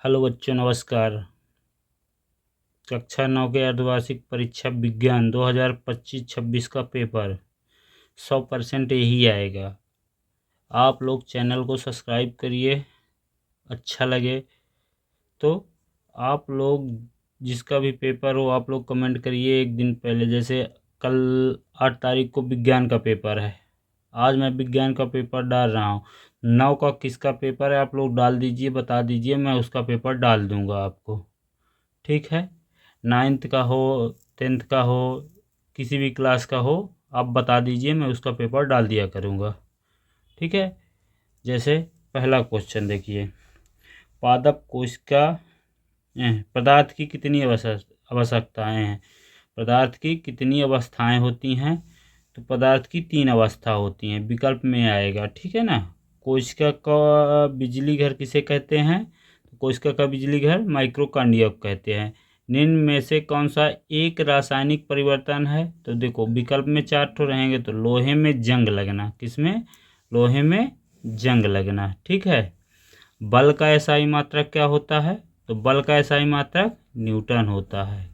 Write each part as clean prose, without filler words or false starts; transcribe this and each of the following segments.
Hello बच्चों, नमस्कार। कक्षा 9 के अर्धवार्षिक परीक्षा विज्ञान 2025-26 का पेपर 100% यही आएगा। आप लोग चैनल को सब्सक्राइब करिए। अच्छा लगे तो आप लोग जिसका भी पेपर हो आप लोग कमेंट करिए एक दिन पहले। जैसे कल 8 तारीख को विज्ञान का पेपर है, आज मैं विज्ञान का पेपर डाल रहा हूँ। 9 का किसका पेपर है आप लोग डाल दीजिए, बता दीजिए, मैं उसका पेपर डाल दूँगा आपको। ठीक है, 9th का हो, 10th का हो, किसी भी क्लास का हो, आप बता दीजिए, मैं उसका पेपर डाल दिया करूँगा। ठीक है। जैसे पहला क्वेश्चन देखिए, पादप कोश का पदार्थ की कितनी आवश्यकताएं हैं। पदार्थ की कितनी अवस्थाएं होती हैं, तो पदार्थ की 3 अवस्था होती हैं, विकल्प में आएगा। ठीक है ना। कोशिका का बिजली घर किसे कहते हैं, तो कोशिका का बिजली घर माइक्रोकांडिया को कहते हैं। निम्न में से कौन सा एक रासायनिक परिवर्तन है, तो देखो विकल्प में 4 ठो रहेंगे, तो लोहे में जंग लगना, किसमें, लोहे में जंग लगना। ठीक है। बल का एसआई मात्रक क्या होता है, तो बल का एसआई मात्रक न्यूटन होता है।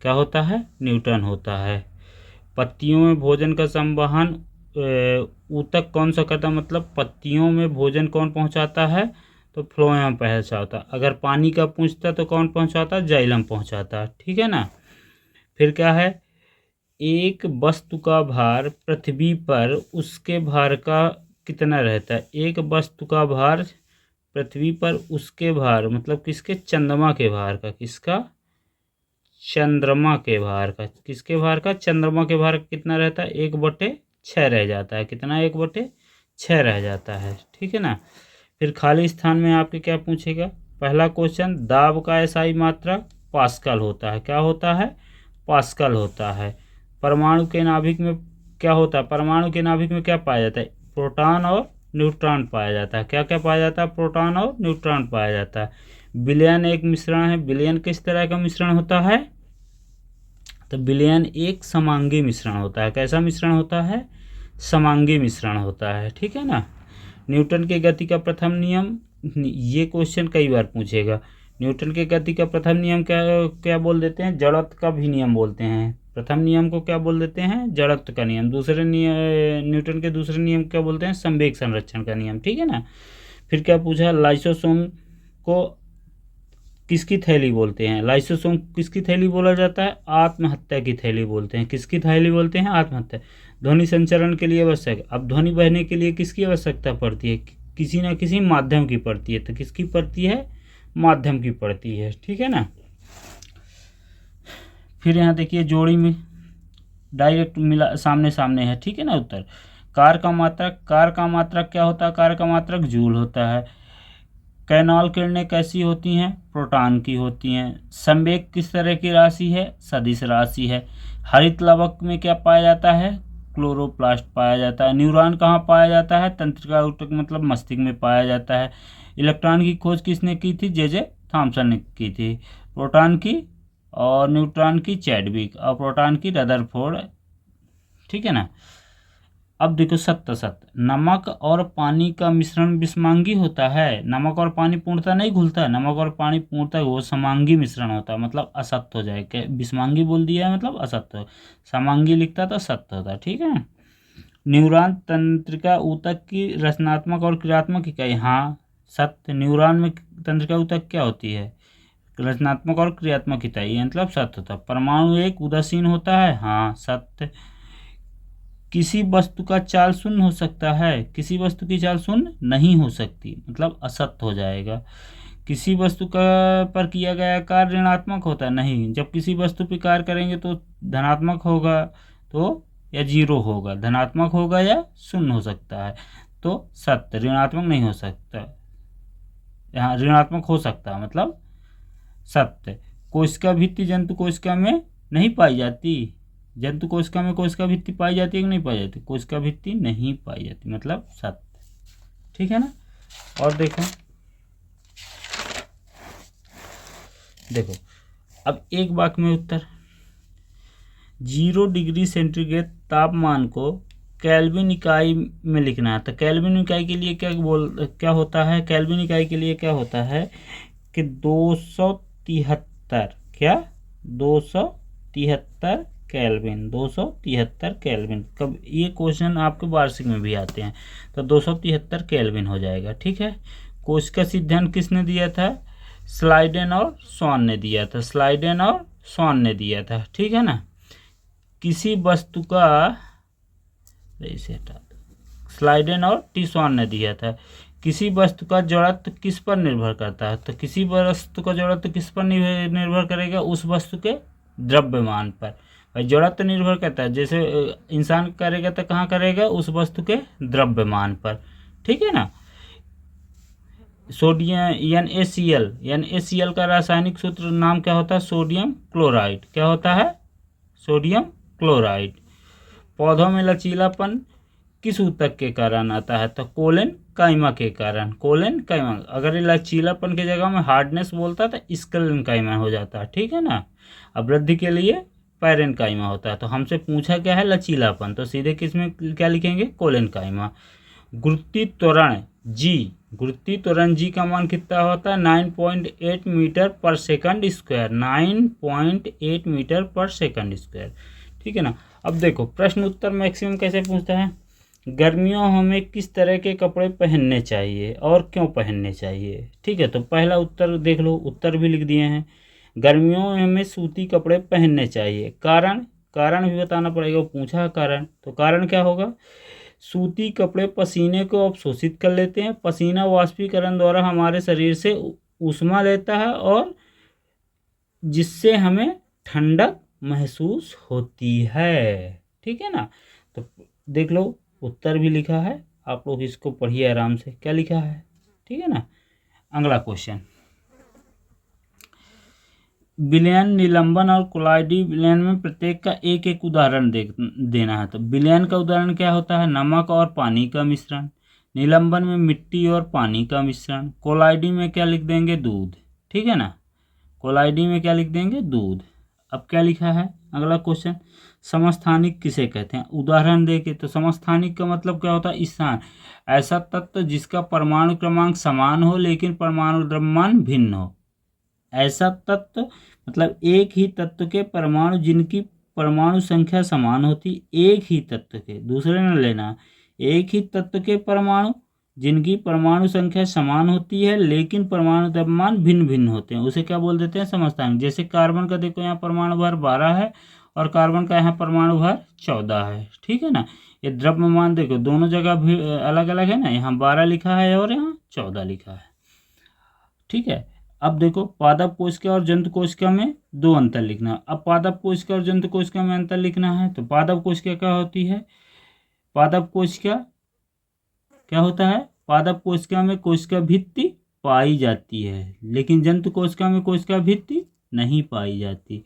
क्या होता है, न्यूटन होता है। पत्तियों में भोजन का संवहन ऊतक कौन सा करता है, मतलब पत्तियों में भोजन कौन पहुंचाता है, तो फ्लोएम पहुंचाता। अगर पानी का पूछता तो कौन पहुंचाता, जाइलम पहुंचाता। ठीक है ना। फिर क्या है, एक वस्तु का भार पृथ्वी पर उसके भार का कितना रहता है। एक वस्तु का भार पृथ्वी पर उसके भार, मतलब किसके, चंद्रमा के भार का, किसका, चंद्रमा के भार का, किसके भार का, चंद्रमा के भार का कितना रहता है, 1/6 रह जाता है। कितना, 1/6 रह जाता है। ठीक है ना। फिर खाली स्थान में आपके क्या पूछेगा, पहला क्वेश्चन, दाब का एसआई मात्रक पास्कल होता है। क्या होता है, पास्कल होता है। परमाणु के नाभिक में क्या होता है, परमाणु के नाभिक में क्या पाया जाता है, प्रोटॉन और न्यूट्रॉन पाया जाता है। क्या क्या पाया जाता है, प्रोटॉन और न्यूट्रॉन पाया जाता है। विलयन एक मिश्रण है। विलयन किस तरह का मिश्रण होता है, तो विलयन एक समांगी मिश्रण होता है। कैसा मिश्रण होता है, समांगी मिश्रण होता है। ठीक है ना। न्यूटन के गति का प्रथम नियम, ये क्वेश्चन कई बार पूछेगा। न्यूटन के गति का प्रथम नियम क्या क्या बोल देते हैं, जड़त्व का भी नियम बोलते हैं। प्रथम नियम को क्या बोल देते हैं, जड़त्व का नियम। दूसरे नियम, न्यूटन के दूसरे नियम क्या बोलते हैं, संवेग संरक्षण का नियम। ठीक है ना। फिर क्या पूछा, लाइसोसोम को किसकी थैली बोलते हैं। लाइसोसोम किसकी थैली बोला जाता है, आत्महत्या की थैली बोलते हैं। किसकी थैली बोलते हैं, आत्महत्या। ध्वनि संचरण के लिए आवश्यक, अब ध्वनि बहने के लिए किसकी आवश्यकता पड़ती है, किसी ना किसी माध्यम की पड़ती है। तो किसकी पड़ती है, माध्यम की पड़ती है। ठीक है ना। फिर यहाँ देखिए, जोड़ी में डायरेक्ट मिला, सामने सामने है। ठीक है ना। उत्तर, कार का मात्रक, कार का मात्रक क्या होता है, कार का मात्रक जूल होता है। कैनॉल किरणें कैसी होती हैं, प्रोटॉन की होती हैं। संवेग किस तरह की राशि है, सदिश राशि है। हरित लवक में क्या पाया जाता है, क्लोरोप्लास्ट पाया जाता है। न्यूरॉन कहाँ पाया जाता है, तंत्रिका ऊतक मतलब मस्तिष्क में पाया जाता है। इलेक्ट्रॉन की खोज किसने की थी, जे थॉमसन ने की थी। प्रोटॉन की और न्यूट्रॉन की चैडविक, और प्रोटॉन की रदरफोर्ड। ठीक है ना। अब देखो, सत्य, नमक और पानी का मिश्रण विषमांगी होता है। नमक और पानी पूर्णतः नहीं घुलता है, नमक और पानी पूर्णतः वो समांगी मिश्रण होता है, मतलब असत्य हो जाए। विषमांगी बोल दिया है मतलब असत्य, समांगी लिखता तो सत्य होता। ठीक है। न्यूरॉन तंत्रिका ऊतक की रचनात्मक और क्रियात्मक इकाई, हाँ सत्य। न्यूरॉन में तंत्रिका ऊतक क्या होती है, रचनात्मक और क्रियात्मक इकाई, मतलब सत्य होता। परमाणु एक उदासीन होता है, हाँ सत्य। किसी वस्तु का चाल शून्य हो सकता है, किसी वस्तु की चाल शून्य नहीं हो सकती, मतलब असत्य हो जाएगा। किसी वस्तु का पर किया गया कार्य ऋणात्मक होता है, नहीं। जब किसी वस्तु पर कार्य करेंगे तो धनात्मक होगा तो या 0 होगा, धनात्मक होगा या शून्य हो सकता है। तो सत्य, ऋणात्मक नहीं हो सकता, यहाँ ऋणात्मक हो सकता है, मतलब सत्य। कोशिका भित्ति जंतु कोशिका में नहीं पाई जाती, जंतु कोशिका में कोशिका भित्ति पाई जाती है कि नहीं पाई जाती, कोशिका भित्ति नहीं पाई जाती, मतलब सत्य। ठीक है ना। और देखो, देखो अब एक वाक्य में उत्तर, 0 डिग्री सेंटीग्रेड तापमान को केल्विन इकाई में लिखना है। तो केल्विन इकाई के लिए क्या होता है, केल्विन इकाई के लिए क्या होता है, कि 273 क्या 273 केल्विन 273 केल्विन। कब ये क्वेश्चन आपके वार्षिक में भी आते हैं, तो 273 केल्विन हो जाएगा। ठीक है। कोश का सिद्धांत किसने दिया था? स्लाइडेन और स्वान ने दिया था, स्लाइडेन और स्वान ने दिया था। ठीक है ना। किसी वस्तु का, इसे हटा दो, स्लाइडेन और टी स्वान ने दिया था। किसी वस्तु का जड़त्व किस पर निर्भर करता है? तो किसी वस्तु का जड़त्व किस पर निर्भर करेगा? उस वस्तु के द्रव्यमान पर। भाई जड़त्व निर्भर करता है, जैसे इंसान करेगा तो कहाँ करेगा? उस वस्तु के द्रव्यमान पर। ठीक है ना। सोडियम NaCl का रासायनिक सूत्र नाम क्या होता है? Sodium chloride. क्या होता है? Sodium chloride. पौधों में लचीलापन किस ऊतक के कारण आता है? तो कोलेन काइमा के कारण। कोलेन काइमा, अगर ये लचीलापन की जगह में हार्डनेस बोलता तो स्केलेन काइमा हो जाता है। ठीक है ना। अब वृद्धि के लिए पैरेन काइमा होता है। तो हमसे पूछा क्या है? लचीलापन, तो सीधे किस में क्या लिखेंगे? कोलेन काइमा। गुरुत्वीय त्वरण जी का मान कितना होता है? 9.8 मीटर पर सेकंड स्क्वायर। 9.8 मीटर पर सेकंड स्क्वायर। ठीक है ना। अब देखो प्रश्न उत्तर मैक्सिमम कैसे पूछता है। गर्मियों हमें किस तरह के कपड़े पहनने चाहिए और क्यों पहनने चाहिए? ठीक है। तो पहला उत्तर देख लो, उत्तर भी लिख दिए हैं। गर्मियों में हमें सूती कपड़े पहनने चाहिए। कारण भी बताना पड़ेगा। पूछा है कारण, तो कारण क्या होगा? सूती कपड़े पसीने को अवशोषित कर लेते हैं। पसीना वाष्पीकरण द्वारा हमारे शरीर से ऊष्मा लेता है और जिससे हमें ठंडक महसूस होती है। ठीक है ना। तो देख लो उत्तर भी लिखा है, आप लोग इसको पढ़िए आराम से क्या लिखा है। ठीक है ना। अगला क्वेश्चन, विलयन, निलंबन और कोलाइडी विलयन में प्रत्येक का एक एक उदाहरण देना है। तो विलयन का उदाहरण क्या होता है? नमक और पानी का मिश्रण। निलंबन में मिट्टी और पानी का मिश्रण। कोलाइडी में क्या लिख देंगे? दूध। ठीक है ना। कोलाइडी में क्या लिख देंगे? दूध। अब क्या लिखा है अगला क्वेश्चन, समस्थानिक किसे कहते हैं? उदाहरण देके, तो समस्थानिक का मतलब क्या होता है? स्थान, ऐसा तत्व जिसका परमाणु क्रमांक समान हो लेकिन परमाणु द्रव्यमान भिन्न हो। ऐसा तत्व मतलब एक ही तत्व के परमाणु जिनकी परमाणु संख्या समान होती, एक ही तत्व के, दूसरे न लेना, एक ही तत्व के परमाणु जिनकी परमाणु संख्या समान होती है लेकिन परमाणु द्रव्यमान भिन्न भिन्न होते हैं, उसे क्या बोल देते हैं? समस्थानिक। जैसे कार्बन का देखो यहाँ परमाणु भार 12 है और कार्बन का यहाँ परमाणु भार 14 है। ठीक है ना। ये द्रव्यमान देखो दोनों जगह भी अलग अलग है ना, यहाँ 12 लिखा है और यहाँ 14 लिखा है। ठीक है। अब देखो पादप कोशिका और जंतु कोशिका में दो अंतर लिखना। अब पादप कोशिका और जंतु कोशिका में अंतर लिखना है, तो पादप कोशिका क्या होती है? पादप कोशिका क्या होता है? पादप कोशिका में कोशिका भित्ति पाई जाती है लेकिन जंतु कोशिका में कोशिका भित्ति नहीं पाई जाती।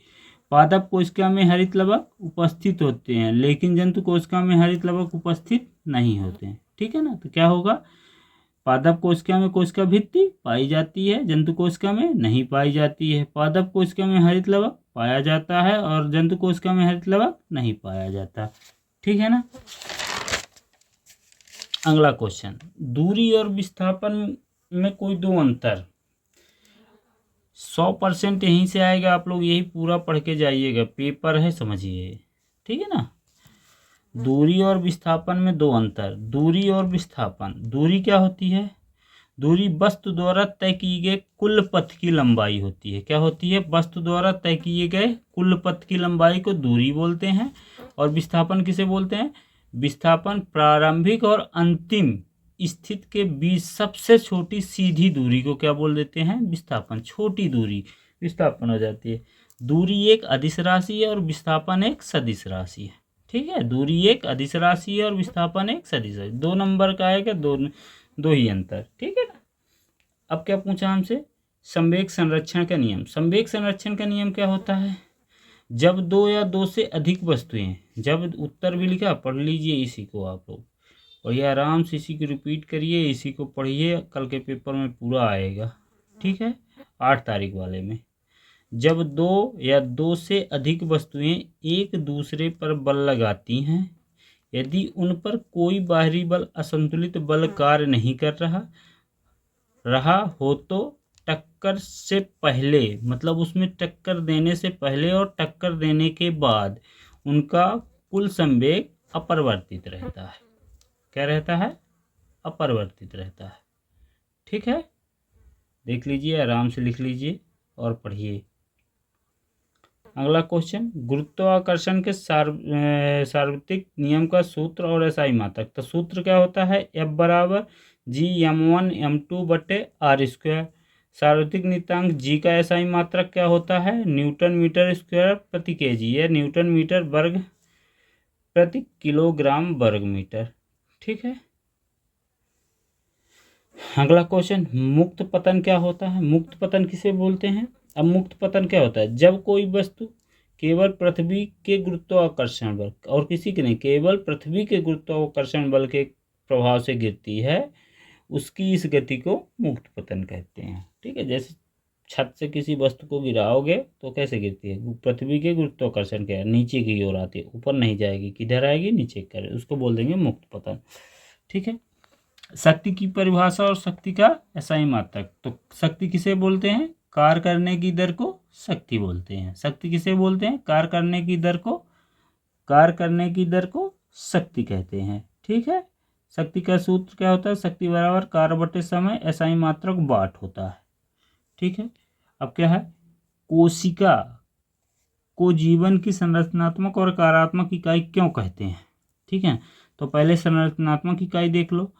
पादप कोशिका में हरित लवक उपस्थित होते हैं लेकिन जंतु कोशिका में हरित लवक उपस्थित नहीं होते हैं। ठीक है ना। तो क्या होगा? पादप कोशिका में कोशिका भित्ति पाई जाती है, जंतु कोशिका में नहीं पाई जाती है। पादप कोशिका में हरित लवक पाया जाता है और जंतु कोशिका में हरित लवक नहीं पाया जाता। ठीक है ना। अगला क्वेश्चन, दूरी और विस्थापन में कोई दो अंतर। 100% यहीं से आएगा, आप लोग यही पूरा पढ़ के जाइएगा, पेपर है समझिए। ठीक है ना। दूरी और विस्थापन में दो अंतर। दूरी और विस्थापन, दूरी क्या होती है? दूरी वस्तु द्वारा तय किए गए कुल पथ की लंबाई होती है। क्या होती है? वस्तु द्वारा तय किए गए कुल पथ की लंबाई को दूरी बोलते हैं। और विस्थापन किसे बोलते हैं? विस्थापन प्रारंभिक और अंतिम स्थिति के बीच सबसे छोटी सीधी दूरी को क्या बोल देते हैं? विस्थापन। छोटी दूरी विस्थापन हो जाती है। दूरी एक अदिश राशि है और विस्थापन एक सदिश राशि है। ठीक है। दूरी एक अदिश राशि है और विस्थापन एक सदिश राशि। 2 नंबर का आएगा, दो ही अंतर। ठीक है ना। अब क्या पूछा हमसे? संवेग संरक्षण का नियम। संवेग संरक्षण का नियम क्या होता है? जब दो या दो से अधिक वस्तुएं, जब उत्तर भी लिखा, पढ़ लीजिए इसी को आप लोग, और ये आराम से इसी को रिपीट करिए, इसी को पढ़िए, कल के पेपर में पूरा आएगा। ठीक है। 8 तारीख वाले में, जब दो या दो से अधिक वस्तुएं एक दूसरे पर बल लगाती हैं, यदि उन पर कोई बाहरी बल असंतुलित बल कार्य नहीं कर रहा हो तो टक्कर से पहले, मतलब उसमें टक्कर देने से पहले और टक्कर देने के बाद उनका कुल संवेग अपरिवर्तित रहता है। क्या रहता है? अपरिवर्तित रहता है। ठीक है, देख लीजिए, आराम से लिख लीजिए और पढ़िए। अगला क्वेश्चन, गुरुत्वाकर्षण के सार्वत्रिक नियम का सूत्र और एसआई मात्रक। तो सूत्र क्या होता है? F बराबर G m1m2/r²। सार्वत्रिक नियतांक G का एसआई मात्रक क्या होता है? न्यूटन मीटर स्क्वायर प्रति केजी या न्यूटन मीटर वर्ग प्रति किलोग्राम वर्ग मीटर। ठीक है। अगला क्वेश्चन, मुक्त पतन क्या होता है? मुक्त पतन किसे बोलते हैं? अब मुक्त पतन क्या होता है? जब कोई वस्तु केवल पृथ्वी के गुरुत्वाकर्षण बल और किसी के नहीं, केवल पृथ्वी के गुरुत्वाकर्षण बल के प्रभाव से गिरती है, उसकी इस गति को मुक्त पतन कहते हैं। ठीक है, जैसे छत से किसी वस्तु को गिराओगे तो कैसे गिरती है? पृथ्वी के गुरुत्वाकर्षण के नीचे की ओर आती है, ऊपर नहीं जाएगी। किधर आएगी? नीचे की ओर। उसको बोल देंगे मुक्त पतन। ठीक है। शक्ति की परिभाषा और शक्ति का एसआई मात्रक। तो शक्ति किसे बोलते हैं? कार्य करने की दर को शक्ति बोलते हैं। शक्ति किसे बोलते हैं? कार्य करने की दर को शक्ति कहते हैं। ठीक है। शक्ति का सूत्र क्या होता है? शक्ति बराबर कार्य बटे समय, एसआई मात्रक वाट होता है। ठीक है। अब क्या है? कोशिका को जीवन की संरचनात्मक और कार्यात्मक इकाई क्यों कहते हैं? ठीक है, तो पहले संरचनात्मक इकाई देख लो।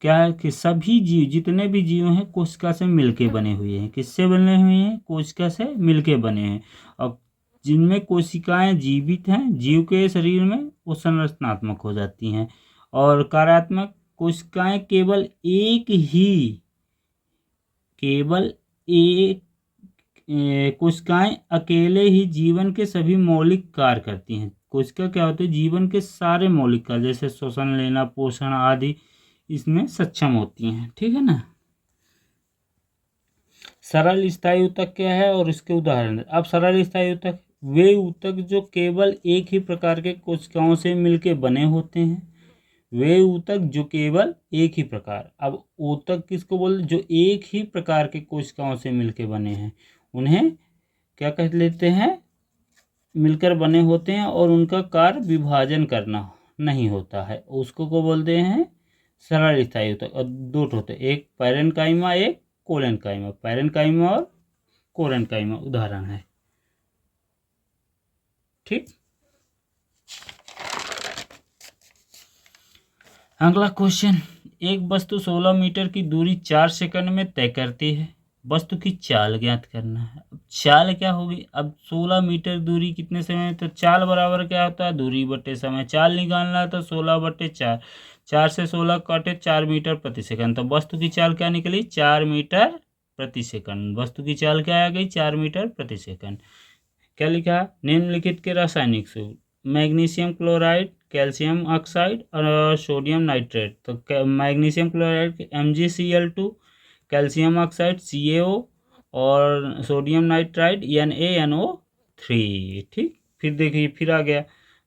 क्या है कि सभी जीव, जितने भी जीव हैं, कोशिका से मिलके बने हुए हैं। किससे बने हुए हैं? कोशिका से मिलके बने हैं। और जिनमें कोशिकाएं जीवित हैं, जीव के शरीर में, वो संरचनात्मक हो जाती हैं। और कार्यात्मक, कोशिकाएं केवल एक कोशिकाएं अकेले ही जीवन के सभी मौलिक कार्य करती हैं। कोशिका क्या होती है? जीवन के सारे मौलिक कार्य, जैसे श्वसन लेना, पोषण आदि, इसमें सक्षम होती हैं। ठीक है ना। सरल स्थायी ऊतक क्या है और इसके उदाहरण। अब सरल स्थायी ऊतक वे ऊतक जो केवल एक ही प्रकार के कोशिकाओं से मिलकर बने होते हैं। वे ऊतक जो केवल एक ही प्रकार, अब ऊतक किसको बोल? जो एक ही प्रकार के कोशिकाओं से मिलकर बने हैं, उन्हें क्या कह लेते हैं? मिलकर बने होते हैं और उनका कार्य विभाजन करना नहीं होता है, उसको को बोलते हैं सरल स्थायी ऊतक। और दो होते हैं, एक पैरेन्काइमा, एक कोलेन्काइमा। पैरेन्काइमा और कोलेन्काइमा उदाहरण है। ठीक। अगला क्वेश्चन, एक वस्तु 16 मीटर की दूरी 4 सेकंड में तय करती है। वस्तु की चाल ज्ञात करना है। अब चाल क्या होगी? अब 16 मीटर दूरी कितने समय, तो चाल बराबर क्या होता है? दूरी बटे समय। चाल निकालना है तो 16/4, 4 से 16 काटे 4 मीटर प्रति सेकंड। तो वस्तु की चाल क्या निकली? 4 मीटर प्रति सेकंड। वस्तु की चाल क्या आ गई? 4 मीटर प्रति सेकंड। क्या लिखा? निम्नलिखित के रासायनिक सूत्र, मैग्नीशियम क्लोराइड, कैल्शियम ऑक्साइड और सोडियम नाइट्रेट। तो magnesium chloride MgCl2, calcium oxide CaO और सोडियम नाइट्राइड NaNO3। ठीक। फिर देखिए, फिर आ गया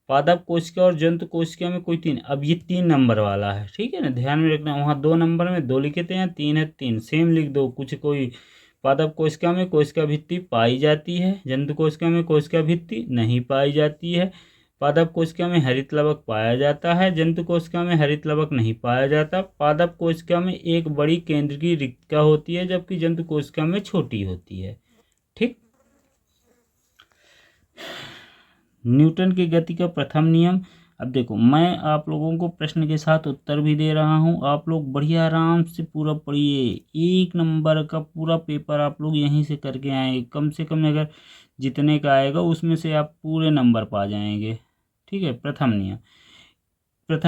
पादप कोशिका और जंतु कोशिका में कोई 3। अब ये 3 नंबर वाला है। ठीक है ना, ध्यान में रखना। वहाँ 2 नंबर में 2 लिखे थे, यहाँ 3 है, 3 सेम लिख दो। कुछ कोई पादप कोशिका में कोशिका भित्ति पाई जाती है, जंतु कोशिका में कोशिका भित्ति नहीं पाई जाती है। पादप कोशिका में हरित लवक पाया जाता है, जंतु कोशिका में हरित लवक नहीं पाया जाता। पादप कोशिका में एक बड़ी केंद्र की रिक्तिका होती है, जबकि जंतु कोशिका में छोटी होती है। ठीक। न्यूटन की गति का प्रथम नियम। अब देखो, मैं आप लोगों को प्रश्न के साथ उत्तर भी दे रहा हूँ। आप लोग बढ़िया आराम से पूरा पढ़िए। 1 नंबर का पूरा पेपर आप लोग यहीं से करके आएंगे। कम से कम अगर जितने का आएगा उसमें से आप पूरे नंबर पा जाएंगे। ठीक है। प्रथम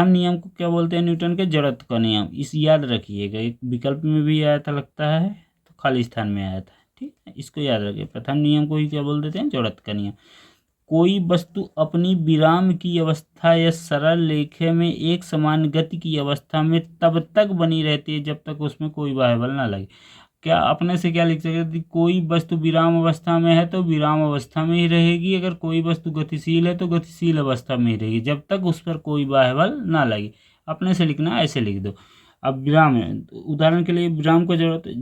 नियम को क्या बोलते हैं? न्यूटन के जड़त्व का नियम। इस याद रखिएगा, एक विकल्प में भी आया था लगता है, तो खाली स्थान में आया था। ठीक है, इसको याद रखिए। प्रथम नियम को ही क्या बोल देते हैं? जड़त्व का नियम। कोई वस्तु अपनी विराम की अवस्था या सरल रेखा में एक समान गति की अवस्था में तब तक बनी रहती है जब तक उसमें कोई बाह्य बल ना लगे। क्या अपने से क्या लिख सकते? कोई वस्तु विराम अवस्था में है तो विराम अवस्था में ही रहेगी। अगर कोई वस्तु गतिशील है तो गतिशील अवस्था में ही रहेगी, जब तक उस पर कोई बाह्य बल ना लगे। अपने से लिखना, ऐसे लिख दो। अब विराम है, उदाहरण के लिए विराम को जरूरत है।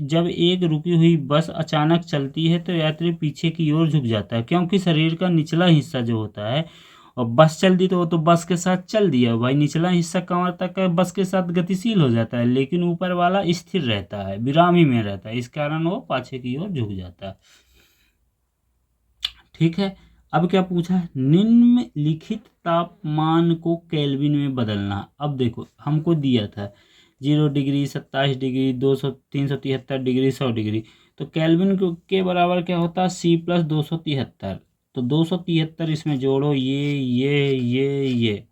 जब एक रुकी हुई बस अचानक चलती है तो यात्री पीछे की ओर झुक जाता है, क्योंकि शरीर का निचला हिस्सा जो होता है, और बस चल दी तो वो तो बस के साथ चल दिया भाई, निचला हिस्सा कमर तक का बस के साथ गतिशील हो जाता है, लेकिन ऊपर वाला स्थिर रहता है, विराम ही में रहता है, इस कारण वो पाछे की ओर झुक जाता है। ठीक है। अब क्या पूछा है, निम्नलिखित तापमान को केल्विन में बदलना। अब देखो हमको दिया था 0 डिग्री, 27 डिग्री, 373 डिग्री, 100 डिग्री। तो केल्विन के बराबर क्या होता है, C+273। तो 273 इसमें जोड़ो, ये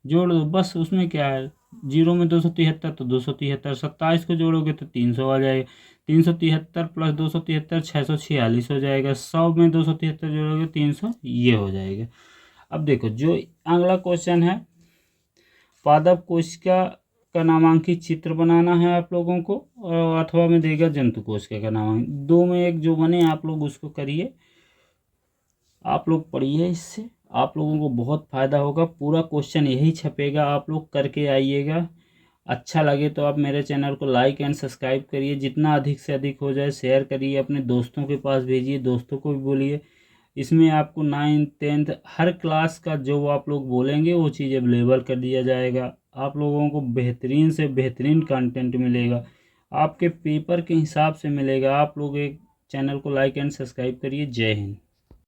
जोड़ दो बस। उसमें क्या है, 0 में 273 तो 273, 27 को जोड़ोगे तो 300 आ जाएगा, 373 प्लस 273 646 हो जाएगा, 100 में 273 जोड़ोगे 300, ये हो जाएगा। अब देखो जो अगला क्वेश्चन है, पादप कोशिका का नामांकित चित्र बनाना है आप लोगों को, और अथवा में देगा जंतु कोशिका का नामांकित, दो में एक जो बने आप लोग उसको करिए, आप लोग पढ़िए, इससे आप लोगों को बहुत फ़ायदा होगा। पूरा क्वेश्चन यही छपेगा, आप लोग करके आइएगा। अच्छा लगे तो आप मेरे चैनल को लाइक एंड सब्सक्राइब करिए, जितना अधिक से अधिक हो जाए शेयर करिए, अपने दोस्तों के पास भेजिए, दोस्तों को भी बोलिए। इसमें आपको 9th 10th हर क्लास का जो आप लोग बोलेंगे वो चीज़ अवेलेबल कर दिया जाएगा। आप लोगों को बेहतरीन से बेहतरीन कंटेंट मिलेगा, आपके पेपर के हिसाब से मिलेगा। आप लोग एक चैनल को लाइक एंड सब्सक्राइब करिए। जय हिंद।